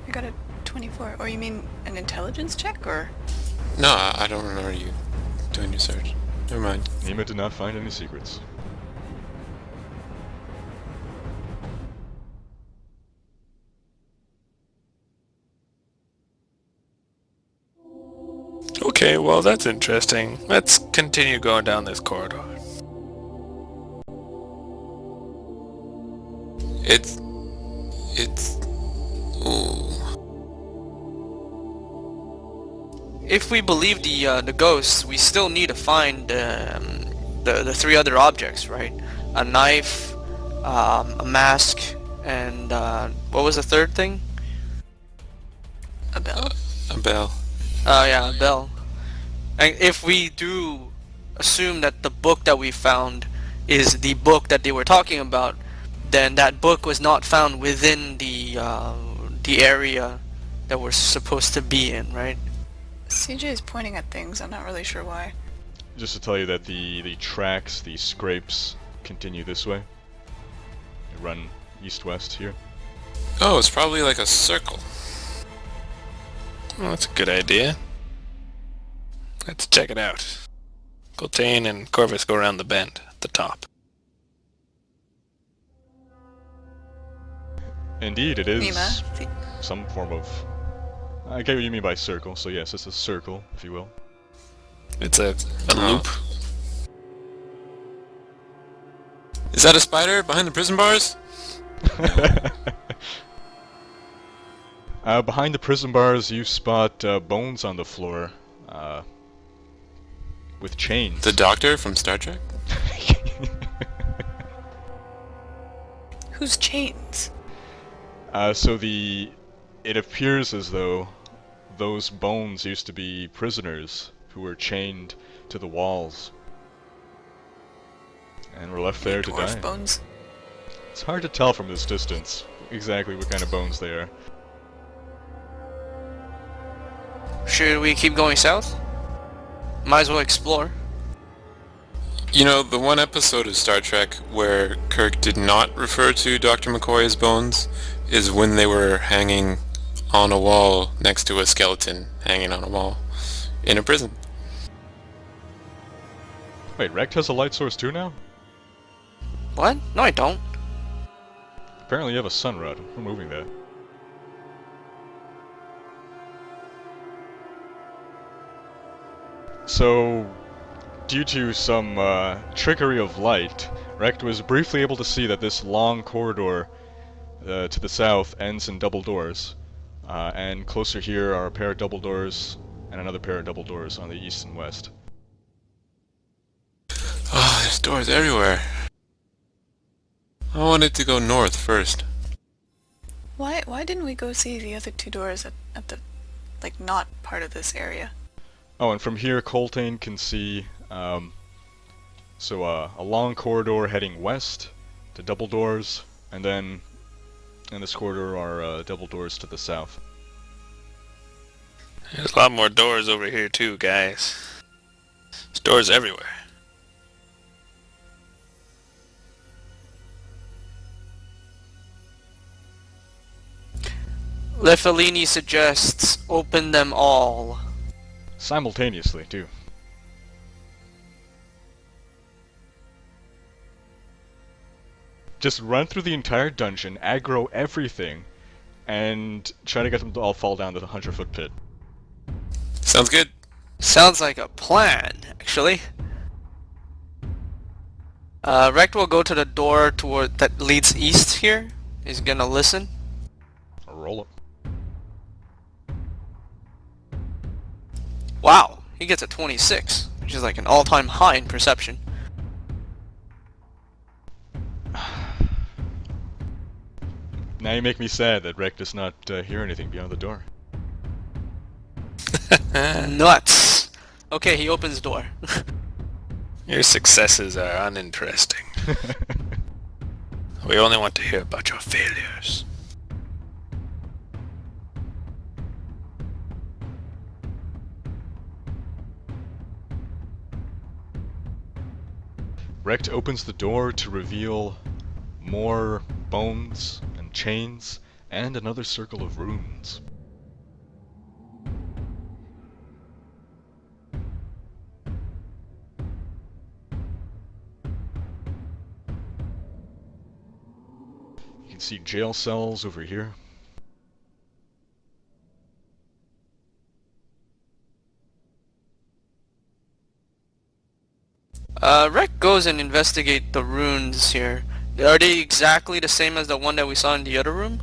I got a 24. Or you mean an intelligence check, or? No, I don't remember you doing your search. Never mind. Nima did not find any secrets. Okay, well that's interesting. Let's continue going down this corridor. It's... Ooh. If we believe the ghosts, we still need to find the three other objects, right? A knife, a mask, and what was the third thing? A bell? A bell. Yeah, a bell. And if we do assume that the book that we found is the book that they were talking about, then that book was not found within the area that we're supposed to be in, right? CJ is pointing at things. I'm not really sure why. Just to tell you that the tracks, the scrapes, continue this way. They run east-west here. Oh, it's probably like a circle. Well, that's a good idea. Let's check it out. Coltane and Corvus go around the bend at the top. Indeed, it is Nima, some form of... I get what you mean by circle, so yes, it's a circle, if you will. It's a loop. Is that a spider behind the prison bars? Behind the prison bars, you spot bones on the floor, with chains. The doctor from Star Trek? whose chains? It appears as though those bones used to be prisoners who were chained to the walls and were left there to Dwarf die. bones? It's hard to tell from this distance exactly what kind of bones they are. Should we keep going south? Might as well explore. You know, the one episode of Star Trek where Kirk did not refer to Dr. McCoy as bones is when they were hanging on a wall next to a skeleton hanging on a wall in a prison. Wait, Rect has a light source too now? What? No, I don't. Apparently you have a sun rod. We're moving that. So, due to some trickery of light, Rect was briefly able to see that this long corridor to the south ends in double doors. And closer here are a pair of double doors and another pair of double doors on the east and west. Oh, there's doors everywhere. I wanted to go north first. Why didn't we go see the other two doors at the, like, not part of this area? Oh, and from here Coltane can see, a long corridor heading west to double doors, and then in this corridor are double doors to the south. There's a lot more doors over here too, guys. There's doors everywhere. Lefellini suggests open them all. Simultaneously, too. Just run through the entire dungeon, aggro everything, and try to get them to all fall down to the 100-foot pit. Sounds good. Sounds like a plan, actually. Rect will go to the door that leads east here. He's gonna listen. Roll up. Wow, he gets a 26, which is like an all-time high in perception. Now you make me sad that Rect does not hear anything beyond the door. Nuts! Okay, he opens the door. Your successes are uninteresting. We only want to hear about your failures. Rect opens the door to reveal more bones and chains and another circle of runes. You can see jail cells over here. Rec goes and investigate the runes here. Are they exactly the same as the one that we saw in the other room?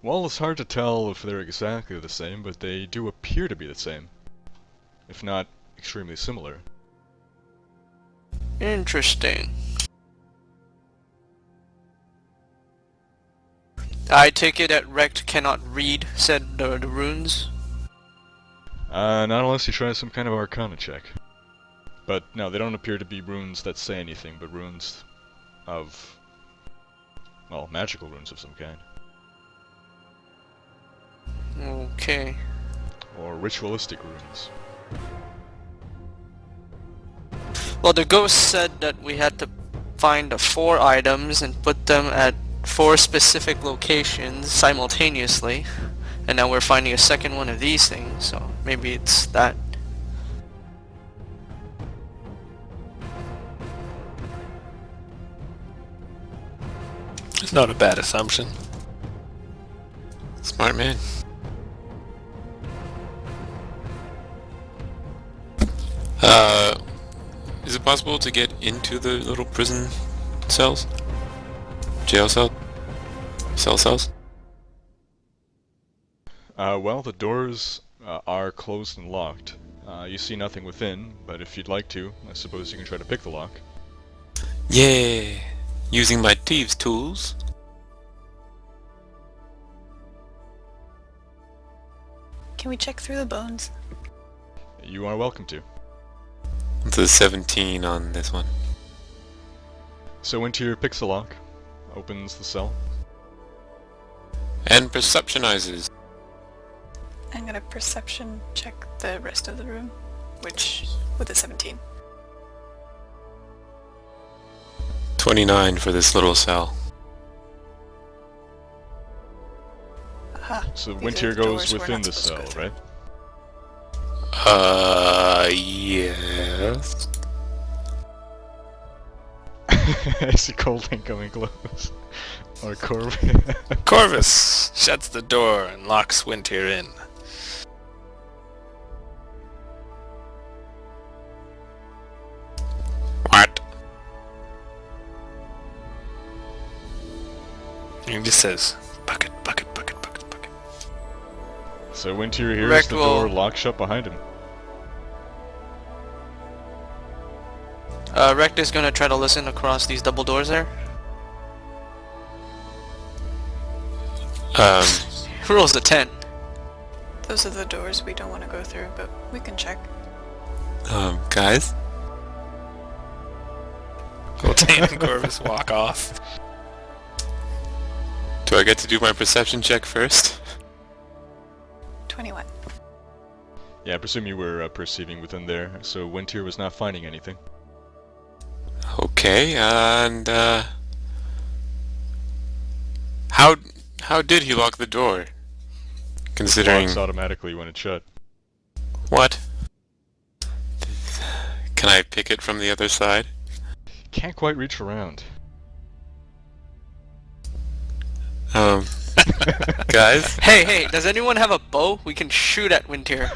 Well, it's hard to tell if they're exactly the same, but they do appear to be the same, if not extremely similar. Interesting. I take it that Rect cannot read said the runes? Not unless you try some kind of Arcana check. But no, they don't appear to be runes that say anything, but runes of, well, magical runes of some kind. Okay. Or ritualistic runes. Well, the ghost said that we had to find the 4 items and put them at 4 specific locations simultaneously. And now we're finding a second one of these things, so maybe it's that. It's not a bad assumption. Smart man. Is it possible to get into the little prison cells? Jail cell? Cells? Well, the doors are closed and locked. You see nothing within, but if you'd like to, I suppose you can try to pick the lock. Yeah! Using my thieves' tools. Can we check through the bones? You are welcome to. It's a 17 on this one. So Wintier picks the lock, opens the cell. And perceptionizes. I'm gonna perception check the rest of the room, which, with a 17. 29 for this little cell. Aha. So these Wintier are the goes doors we're within not the supposed to cell, go right? Yes. I see Colton coming close. Or Corbin. Corvus shuts the door and locks Wintier in. What? He just says, bucket, bucket, bucket, bucket, bucket. So Wintier hears Rect the will- door lock shut behind him. Rect is gonna try to listen across these double doors there. Rolls a 10. Those are the doors we don't want to go through, but we can check. Guys? Coltain and Corvus walk off. Do I get to do my perception check first? 21. Yeah, I presume you were perceiving within there, so Wintier was not finding anything. Okay, and how did he lock the door? Considering Locks automatically when it's shut. what? Can I pick it from the other side? Can't quite reach around. Guys? Hey, does anyone have a bow? We can shoot at Wintier.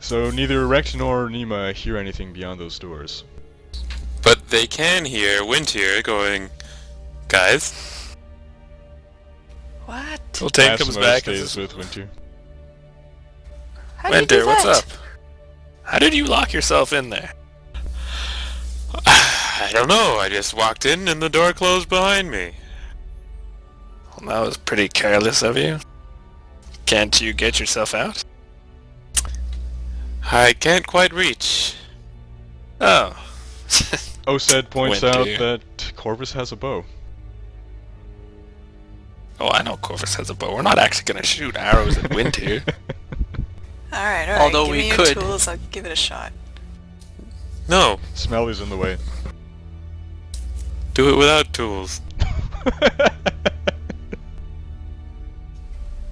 So neither Rect nor Nima hear anything beyond those doors. But they can hear Wintier going, guys? What? Coltain comes Massimo back and stays says, with Wintier. How did you do Winter, what's that? up? How did you lock yourself in there? I don't know, I just walked in and the door closed behind me. Well, that was pretty careless of you. Can't you get yourself out? I can't quite reach. Oh. Osed points out Wintier. that Corvus has a bow. Oh, I know Corvus has a bow. We're not actually gonna shoot arrows at Wintier. Alright, Although give we me your could. tools, I'll give it a shot. No, Smelly's in the way. Do it without tools. Mima,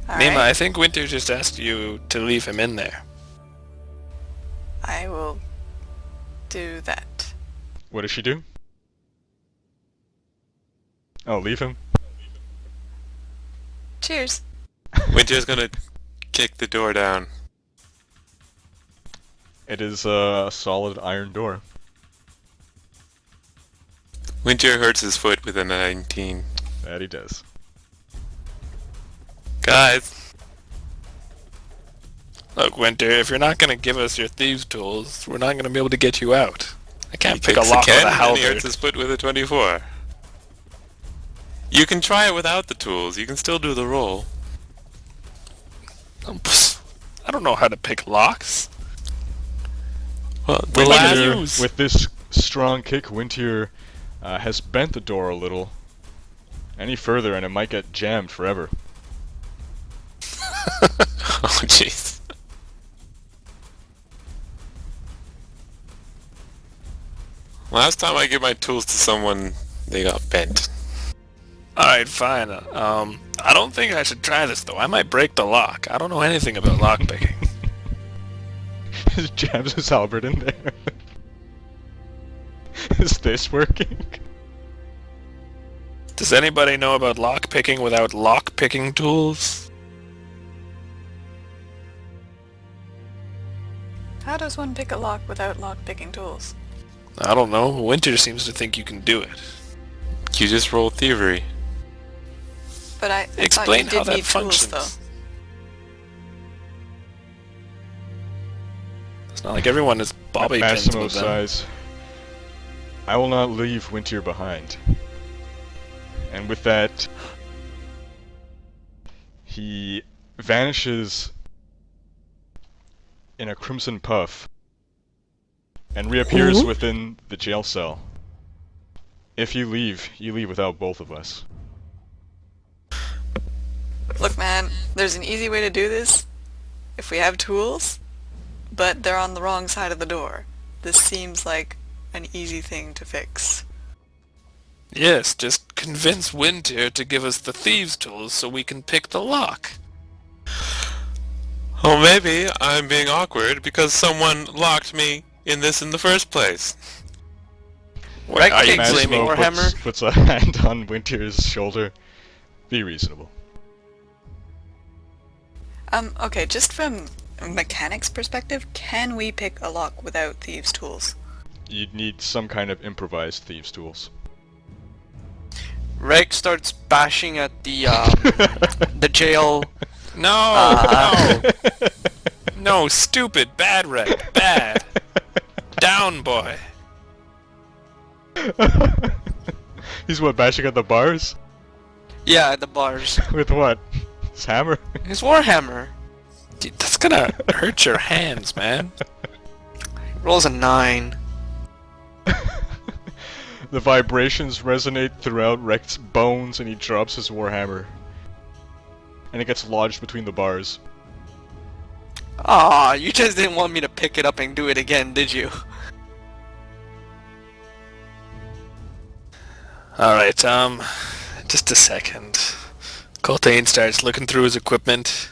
Alright, I think Winter just asked you to leave him in there. I will do that. What does she do? Oh, leave him. Cheers. Winter's gonna kick the door down. It is a solid iron door. Winter hurts his foot with a 19. That he does. Guys, Look, Winter, if you're not gonna give us your thieves' tools, we're not gonna be able to get you out. I can't he pick a kicks lock with again, a and he hurts halberd. his foot with a 24. You can try it without the tools. You can still do the roll. I don't know how to pick locks. Well, the Winter- last... Use. With this strong kick, Wintier has bent the door a little. Any further and it might get jammed forever. Oh, jeez. Last time I gave my tools to someone, they got bent. Alright, fine. I don't think I should try this, though. I might break the lock. I don't know anything about lockpicking. Just jams his halberd in there. Is this working? Does anybody know about lockpicking without lockpicking tools? How does one pick a lock without lock-picking tools? I don't know. Winter seems to think you can do it. You just roll thievery. But I Explain thought you how did that need functions. tools, It's not like everyone is bobby At pins Massimo with them. size. I will not leave Wintier behind. And with that, he vanishes in a crimson puff and reappears within the jail cell. If you leave without both of us. though. Look, man, there's an easy way to do this if we have tools, but they're on the wrong side of the door. This seems like an easy thing to fix. Yes, just convince Winter to give us the thieves' tools so we can pick the lock. Oh, maybe I'm being awkward because someone locked me in this in the first place. Right, Are you kicks blaming Massimo Warhammer? puts a hand on Wintier's shoulder. Be reasonable. Okay, just from a mechanics perspective, can we pick a lock without thieves' tools? You'd need some kind of improvised thieves' tools. Reg starts bashing at the the jail. No, no, no, stupid, bad wreck, bad. Down, boy. He's what, bashing at the bars? Yeah, at the bars. With what? His hammer? His Warhammer Dude, that's gonna hurt your hands, man. rolls a 9. The vibrations resonate throughout Rex's bones and he drops his warhammer. And it gets lodged between the bars. Aw, you just didn't want me to pick it up and do it again, did you? Alright, just a second. Coltane starts looking through his equipment.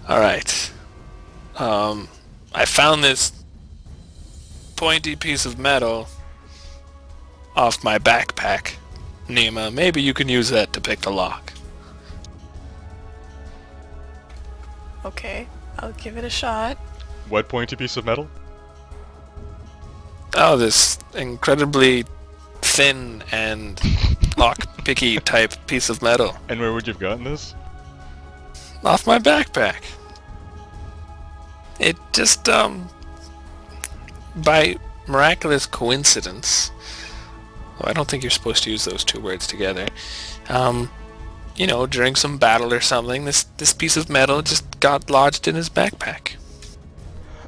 Alright. I found this pointy piece of metal off my backpack. Nima, maybe you can use that to pick the lock. Okay, I'll give it a shot. What pointy piece of metal? Oh, this incredibly thin and lock-picky type piece of metal. And where would you have gotten this? Off my backpack. It just, by miraculous coincidence, well, I don't think you're supposed to use those two words together, you know, during some battle or something, this piece of metal just got lodged in his backpack.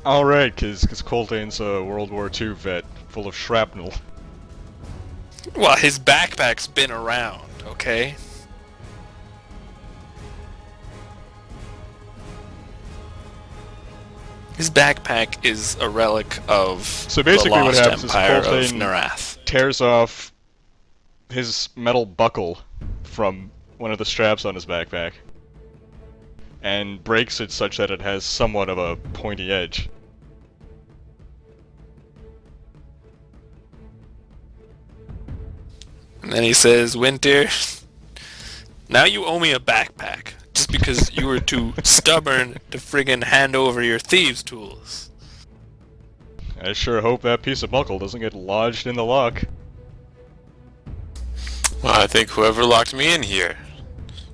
Alright, cause Coltane's a World War II vet, full of shrapnel. Well, his backpack's been around, okay? His backpack is a relic of So basically the what lost happens is empire of Coltane Narath. tears off his metal buckle from one of the straps on his backpack and breaks it such that it has somewhat of a pointy edge. And then he says, Winter, now you owe me a backpack, just because you were too stubborn to friggin' hand over your thieves' tools. I sure hope that piece of buckle doesn't get lodged in the lock. Well, I think whoever locked me in here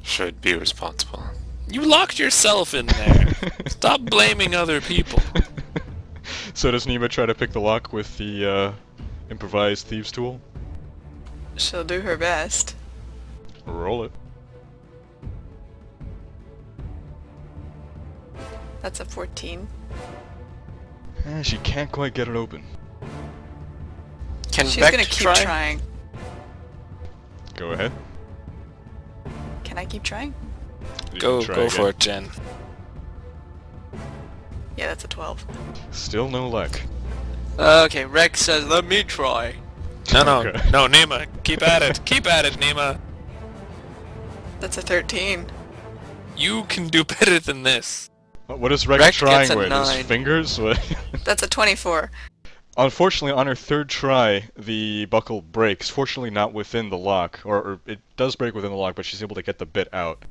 should be responsible. You locked yourself in there. Stop blaming other people. So does Nima try to pick the lock with the improvised thieves' tool? She'll do her best. Roll it. That's a 14. She can't quite get it open. Can She's Beck gonna keep try? trying. Go ahead. Can I keep trying? You Go can try for again. it, Jen. Yeah, that's a 12. Still no luck. Okay, Rex says, let me try. No, Okay. no, Nima, keep at it. Keep at it, Nima. That's a 13. You can do better than this. What is Rex Rex trying gets a with? His 9. fingers? What? That's a 24. Unfortunately, on her third try, the buckle breaks. Fortunately, not within the lock. Or it does break within the lock, but she's able to get the bit out.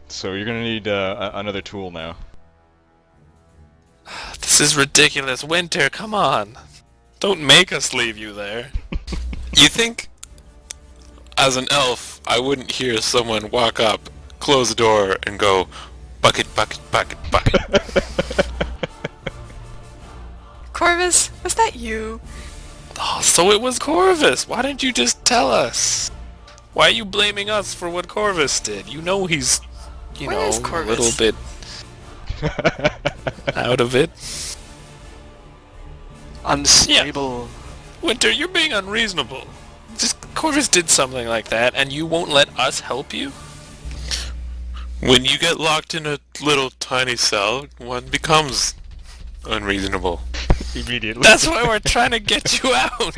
So you're gonna need another tool now. This is ridiculous. Winter, come on. Don't make us leave you there. You think, as an elf, I wouldn't hear someone walk up, close the door, and go, bucket, bucket, bucket, bucket. Corvus, was that you? Oh, so it was Corvus. Why didn't you just tell us? Why are you blaming us for what Corvus did? You know he's, Where is a Corvus? little bit out of it. Unstable. Winter, you're being unreasonable. Just Corvus did something like that, and you won't let us help you? When you get locked in a little tiny cell, one becomes unreasonable. Immediately. That's why we're trying to get you out.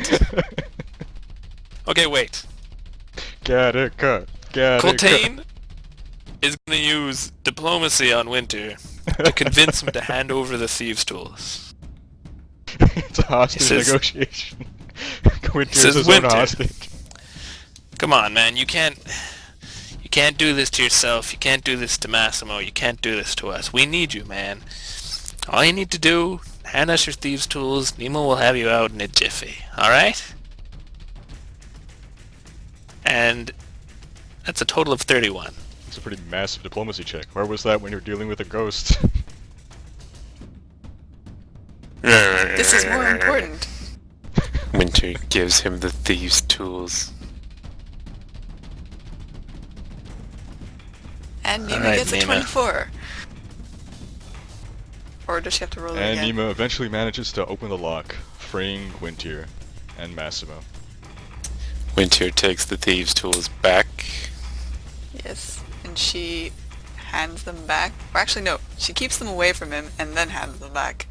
Okay, wait. Get it cut. Get it cut. Coltane is going to use diplomacy on Winter to convince him to hand over the thieves' tools. It's a hostage says- negotiation. Winter says, is his own Winter. hostage. Come on, man, you can't do this to yourself, you can't do this to Massimo, you can't do this to us. We need you, man. All you need to do, hand us your thieves' tools, Nemo will have you out in a jiffy, alright? And that's a total of 31. It's a pretty massive diplomacy check. Where was that when you're dealing with a ghost? This is more important. Winter gives him the thieves' tools. And Nima Alright, gets a Nima. 24. Or does she have to roll it And again? Nemo eventually manages to open the lock, freeing Wintier and Massimo. Winter takes the thieves' tools back. Yes. And she hands them back. Or actually, no. She keeps them away from him and then hands them back.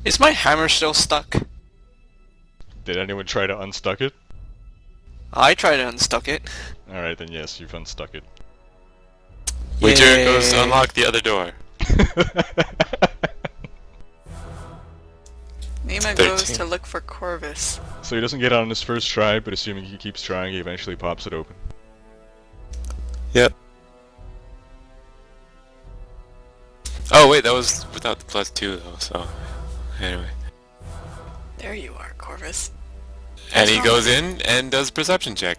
Is my hammer still stuck? Did anyone try to unstuck it? I tried to unstuck it. Alright, then yes, you've unstuck it. Winter Yay. goes to unlock the other door. Nima 13. goes to look for Corvus. So he doesn't get it on his first try, but assuming he keeps trying, he eventually pops it open. Yep. Oh wait, that was without the +2 though, so... Anyway. There you are, Corvus. And he wrong goes with in and does a perception check.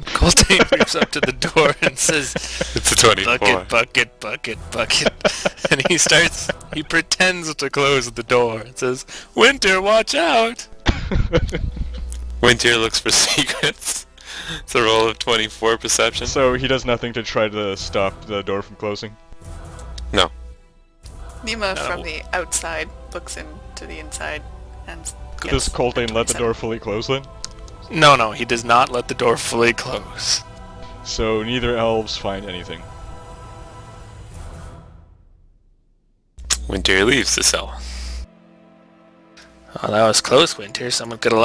Coltane creeps up to the door and says, It's a 24. bucket, bucket, bucket, bucket. And he pretends to close the door and says, Winter, watch out! Winter looks for secrets. It's a roll of 24 perception. So he does nothing to try to stop the door from closing? No. Nima No. from the outside looks into the inside and Does gets Coltane let the 27. door fully close then? No, he does not let the door fully close. So neither elves find anything. Winter leaves the cell. Oh, that was close, Winter. Someone could have